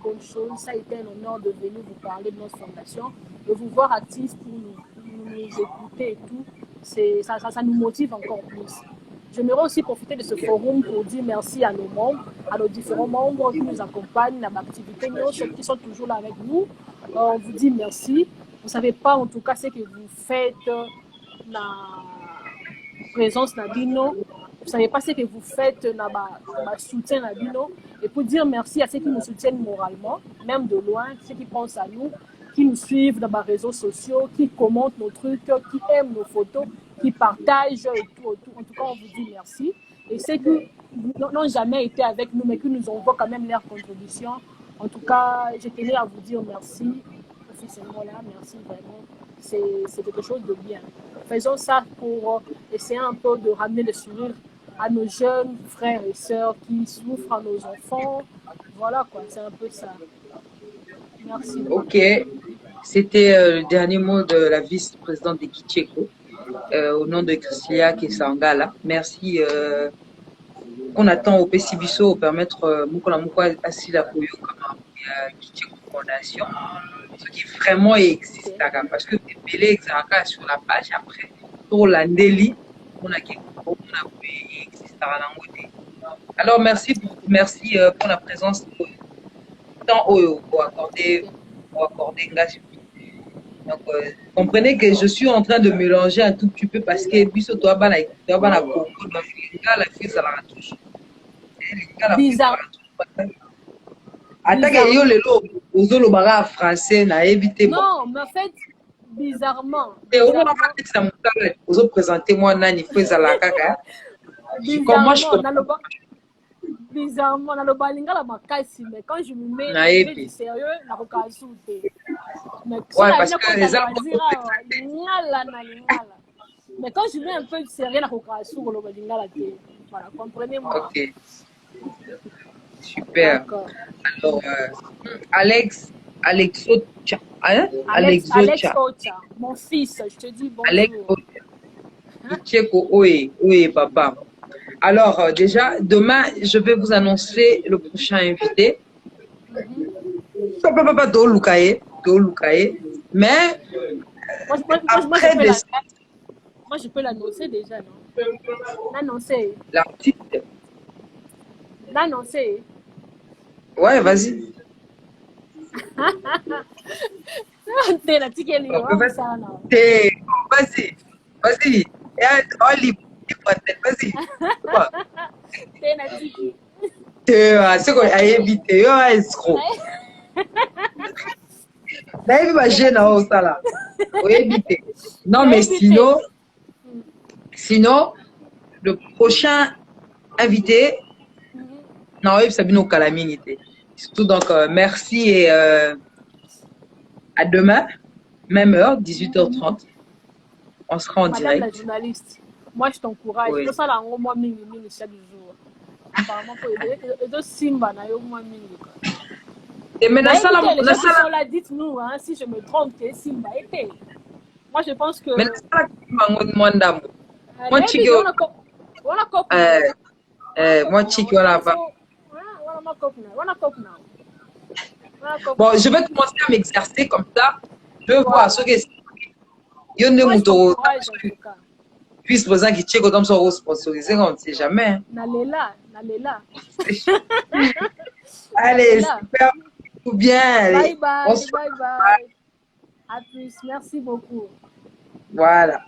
bonne chose, ça a été un honneur de venir vous parler de notre fondation, de vous voir actifs pour nous écouter et tout. Ça nous motive encore plus. J'aimerais aussi profiter de ce forum pour dire merci à nos membres, à nos différents membres qui nous accompagnent dans l'activité, ceux qui sont toujours là avec nous. On vous dit merci. Vous ne savez pas en tout cas ce que vous faites la présence Nabino. Vous ne savez pas ce que vous faites dans le soutien Nabino. Et pour dire merci à ceux qui nous soutiennent moralement, même de loin, ceux qui pensent à nous, qui nous suivent dans les réseaux sociaux, qui commentent nos trucs, qui aiment nos photos, qui partagent et tout. En tout cas, on vous dit merci. Et ceux qui n'ont jamais été avec nous, mais qui nous envoient quand même leur contribution. En tout cas, je tenais à vous dire merci. Officiellement là, merci vraiment. C'est quelque chose de bien. Faisons ça pour essayer un peu de ramener le sourire à nos jeunes frères et sœurs qui souffrent, à nos enfants. Voilà quoi, c'est un peu ça. Merci. ok, c'était le dernier mot de la vice-présidente de Kitcheko, au nom de Christia Kesangala. Merci. On attend au Pessibiso pour permettre Mukona Mukwa Asila Koyo comme Kitcheko Fondation. Ce qui vraiment existe parce que Pélé existe sur la page après pour l'Andeli on a existe. Alors merci pour la présence tant pour accorder donc comprenez que je suis en train de mélanger un tout petit peu parce que biso toi bana Congo la fille ça la touche bizarre. Attaque yo lelo ozolo bara français na éviter non mais en fait bizarrement ozo présenter moi nani feza la kaka comment je peux bizarrement dans le balingala makasi mais quand je me mets du sérieux na kokazute mais ouais parce que les mais quand je mets un peu de sérieux na kokazute le balingala voilà comprenez-moi. OK. Super. Alors, Alex Ocha. Hein? Alex Ocha, mon fils, je te dis bonjour. Alex Ocha. Oui, papa. Alors, déjà, demain, je vais vous annoncer le prochain invité. Papa, Do Lukaye. Mais, après décembre. Moi, je peux l'annoncer déjà, non? L'annoncer. L'artiste. L'annoncer. Ouais, vas-y. Vas-y. C'est quoi éviter escroc. Non mais sinon le prochain invité non Sabino Calamité. Surtout donc merci et à demain même heure 18h30 on sera en direct. Madame la journaliste, moi je t'encourage. Oui. Ça là au moins mingi chaque jour. Apparemment pour Simba na yo moins mingi. Et maintenant ça là dites-nous hein, si je me trompe que Simba était. Moi je pense que mais ça là moi chiki moi chiki bon, je vais commencer à m'exercer comme ça. Je vais voir ce que il y a des moutons puisse présent qui check comme ça au sponsorisé, on ne sait jamais. Nalela. Allez, super, tout bien. Bye. À plus, merci beaucoup. Voilà.